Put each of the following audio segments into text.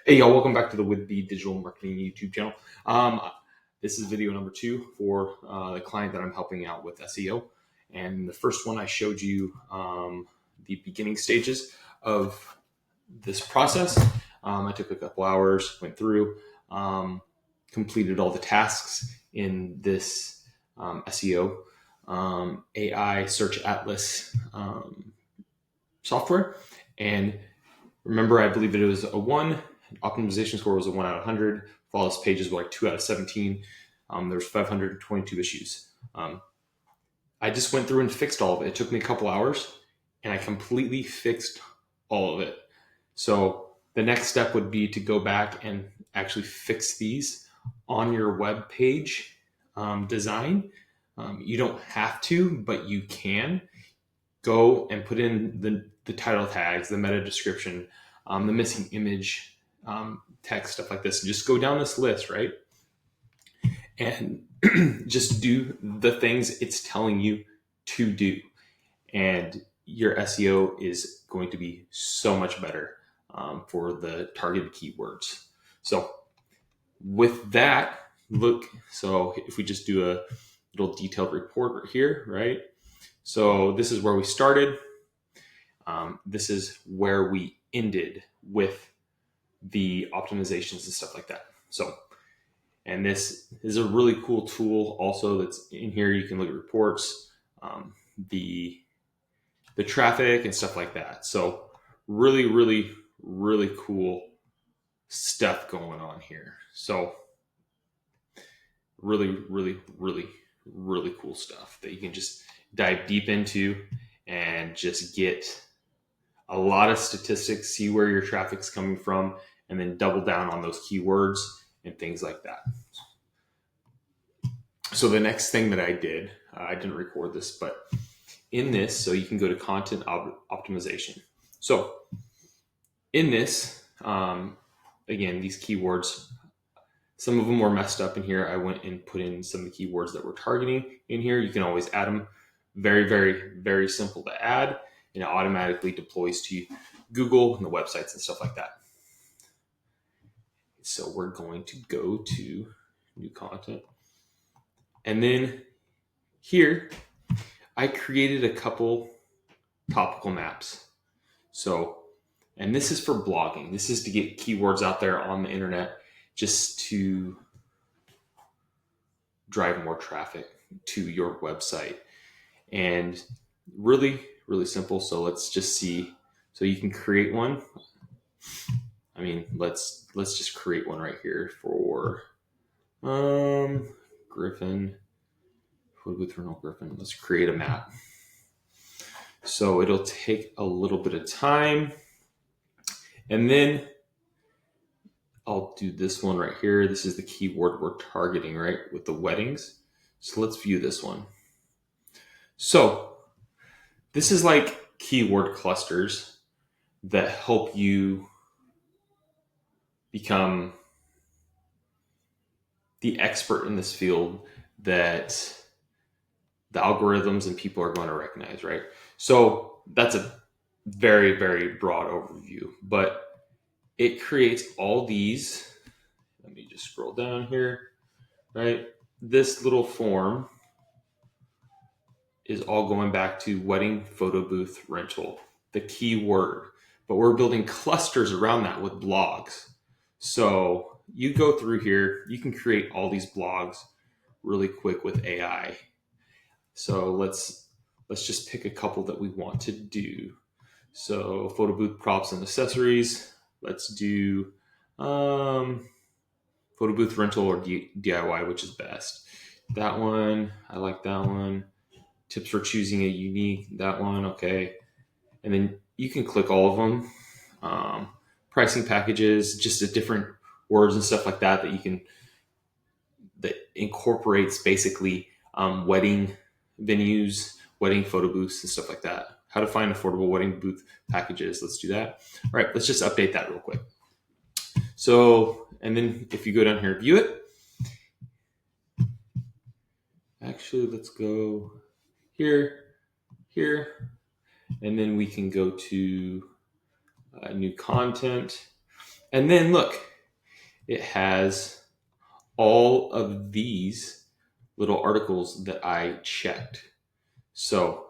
Hey y'all, welcome back to the Whidbey Digital Marketing YouTube channel. This is video number 2 for the client that I'm helping out with SEO. And the first one I showed you the beginning stages of this process. I took a couple hours, went through, completed all the tasks in this SEO AI search atlas software. And remember, I believe it was a 1. Optimization score was a 1 out of 100. Flawless pages were like 2 out of 17. There's 522 issues. I just went through and fixed all of it. It took me a couple hours, and I completely fixed all of it. So the next step would be to go back and actually fix these on your web page design. You don't have to, but you can go and put in the title tags, the meta description, the missing image, text, stuff like this. And just go down this list, right? And just do the things it's telling you to do. And your SEO is going to be so much better for the targeted keywords. So with that, so if we just do a little detailed report right here, right? So this is where we started. This is where we ended with the optimizations and stuff like that. So, and this is a really cool tool also that's in here. You can look at reports, the traffic and stuff like that. So really, really, really cool stuff going on here. So really, really, really, really cool stuff that you can just dive deep into and just get a lot of statistics, see where your traffic's coming from, and then double down on those keywords and things like that. So the next thing that I did, I didn't record this, but in this, so you can go to content optimization. So in this, again, these keywords, some of them were messed up in here. I went and put in some of the keywords that we're targeting in here. You can always add them. Very, very, very simple to add. And it automatically deploys to Google and the websites and stuff like that. So we're going to go to new content. And then here, I created a couple topical maps. So, and this is for blogging. This is to get keywords out there on the internet just to drive more traffic to your website. And really, really simple. So let's just see. So you can create one. I mean, let's just create one right here for Griffin. Griffin. Let's create a map. So it'll take a little bit of time. And then I'll do this one right here. This is the keyword we're targeting, right? With the weddings. So let's view this one. So this is like keyword clusters that help you become the expert in this field that the algorithms and people are going to recognize, right? So that's a very, very broad overview, but it creates all these. Let me just scroll down here, right? This little form is all going back to wedding photo booth rental, the keyword, but we're building clusters around that with blogs. So you go through here, you can create all these blogs really quick with AI. So let's just pick a couple that we want to do. So photo booth props and accessories. Let's do photo booth rental or DIY, which is best. That one, I like that one. Tips for choosing a unique, that one, okay. And then you can click all of them. Pricing packages, just the different words and stuff like that that incorporates basically wedding venues, wedding photo booths and stuff like that. How to find affordable wedding booth packages. Let's do that. All right, let's just update that real quick. So, and then if you go down here and view it, actually, let's go here, and then we can go to new content. And then look, it has all of these little articles that I checked. So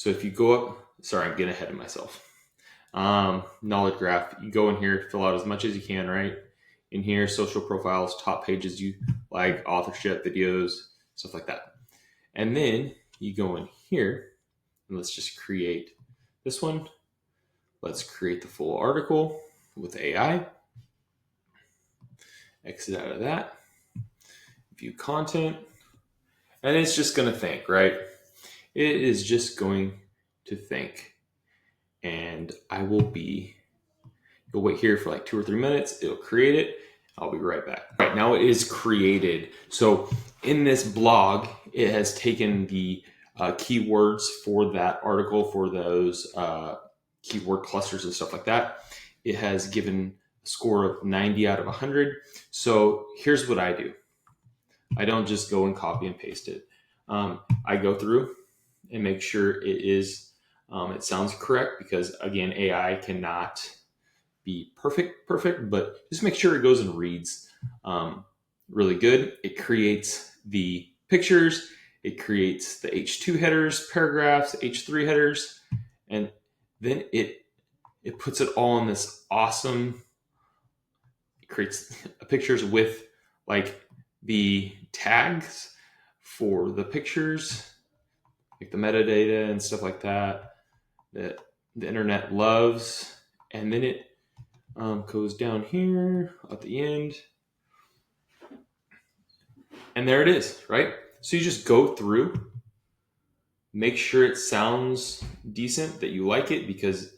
if you go up, sorry, I'm getting ahead of myself. Knowledge graph, you go in here, fill out as much as you can, right? In here, social profiles, top pages you like, authorship, videos, stuff like that. And then you go in here, and let's just create this one. Let's create the full article with AI. Exit out of that. View content. And it's just going to think, right? It is just going to think. And you'll wait here for like 2 or 3 minutes. It'll create it. I'll be right back. Right now it is created. So in this blog, it has taken the keywords for that article, for those keyword clusters and stuff like that. It has given a score of 90 out of 100. So here's what I do. I don't just go and copy and paste it. I go through and make sure it sounds correct, because again, AI cannot be perfect, but just make sure it goes and reads really good. It creates the pictures, it creates the H2 headers, paragraphs, H3 headers, and then it puts it all in this awesome, it creates pictures with like the tags for the pictures, like the metadata and stuff like that the internet loves. And then it goes down here at the end, and there it is, right? So you just go through, make sure it sounds decent, that you like it, because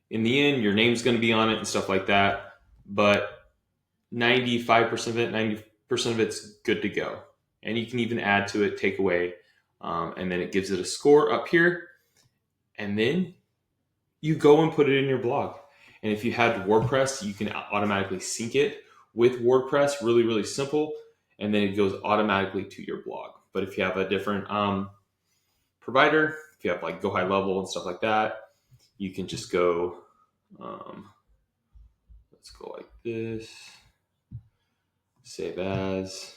in the end, your name's going to be on it and stuff like that. But 95% of it, 90% of it's good to go. And you can even add to it, take away, and then it gives it a score up here. And then you go and put it in your blog. And if you had WordPress, you can automatically sync it with WordPress, really, really simple. And then it goes automatically to your blog. But if you have a different provider, if you have like Go High Level and stuff like that, you can just go, let's go like this, save as.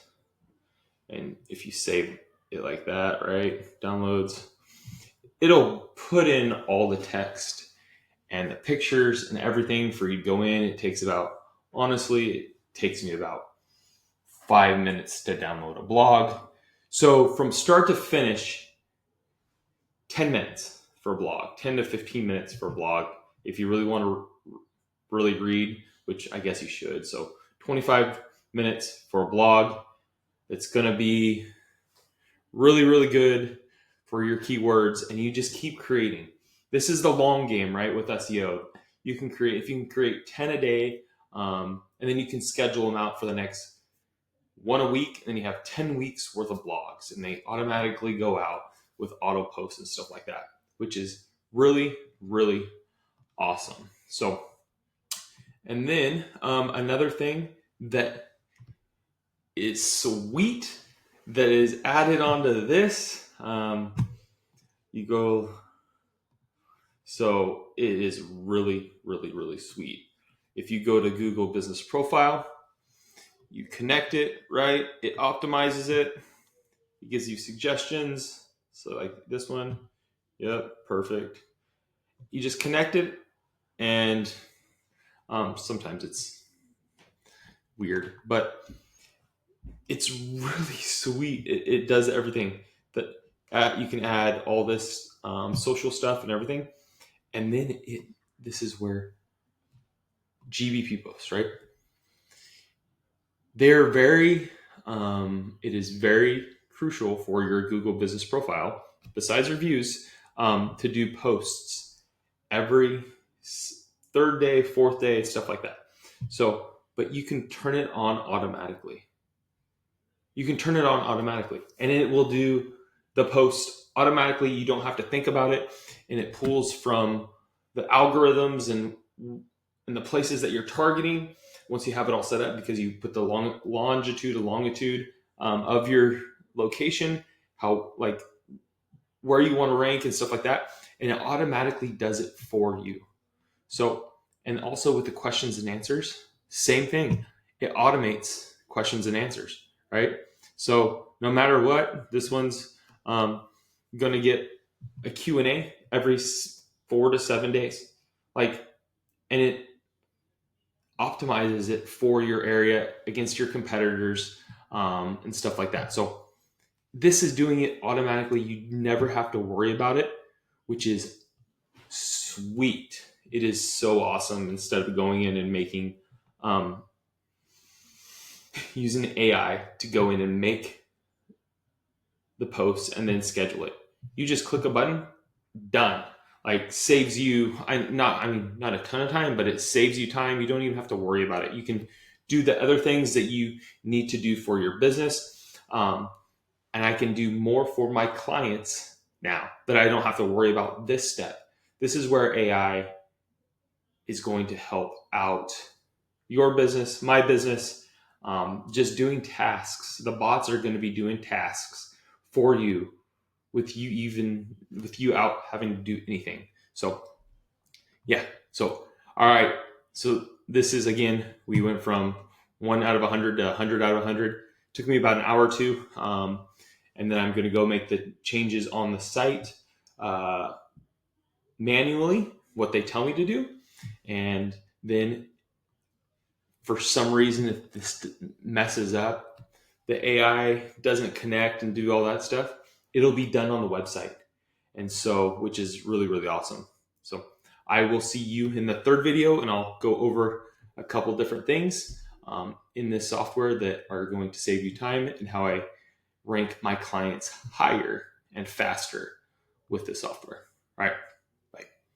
And if you save it like that, right, downloads, it'll put in all the text and the pictures and everything for you to go in. It takes it takes me about 5 minutes to download a blog. So from start to finish, 10 minutes for a blog, 10 to 15 minutes for a blog. If you really want to really read, which I guess you should. So 25 minutes for a blog. It's going to be really, really good for your keywords, and you just keep creating. This is the long game, right? With SEO, if you can create 10 a day, and then you can schedule them out for the next one a week, and then you have 10 weeks worth of blogs, and they automatically go out with auto posts and stuff like that, which is really, really awesome. So, and then another thing that is sweet that is added onto this, you go, so it is really, really, really sweet. If you go to Google Business Profile, you connect it, right? It optimizes it. It gives you suggestions. So like this one, yep, perfect. You just connect it, and sometimes it's weird, but it's really sweet. It does everything that you can add all this social stuff and everything. And then this is where GBP posts, right? They're it is very crucial for your Google Business Profile, besides reviews, to do posts every third day, fourth day, stuff like that. So, but you can turn it on automatically. And it will do the post automatically. You don't have to think about it. And it pulls from the algorithms and the places that you're targeting once you have it all set up, because you put the longitude and longitude of your location, how, like, where you want to rank and stuff like that. And it automatically does it for you. So, And also with the questions and answers, same thing. It automates questions and answers, right? So no matter what, this one's going to get a Q&A every 4 to 7 days. Like, and it optimizes it for your area against your competitors and stuff like that. So this is doing it automatically. You never have to worry about it, which is sweet. It is so awesome. Instead of going in and making using AI to go in and make the posts and then schedule it. You just click a button, done. Like, saves you not a ton of time, but it saves you time. You don't even have to worry about it. You can do the other things that you need to do for your business. And I can do more for my clients now that I don't have to worry about this step. This is where AI is going to help out your business, my business, just doing tasks. The bots are going to be doing tasks for you with you out having to do anything. So yeah. So, all right. So this is, again, we went from 1 out of 100 to 100 out of 100. Took me about an hour or two. And then I'm going to go make the changes on the site manually, what they tell me to do. And then for some reason, if this messes up, the AI doesn't connect and do all that stuff, it'll be done on the website. And so, which is really, really awesome. So I will see you in the third video, and I'll go over a couple different things in this software that are going to save you time, and how I rank my clients higher and faster with this software. All right.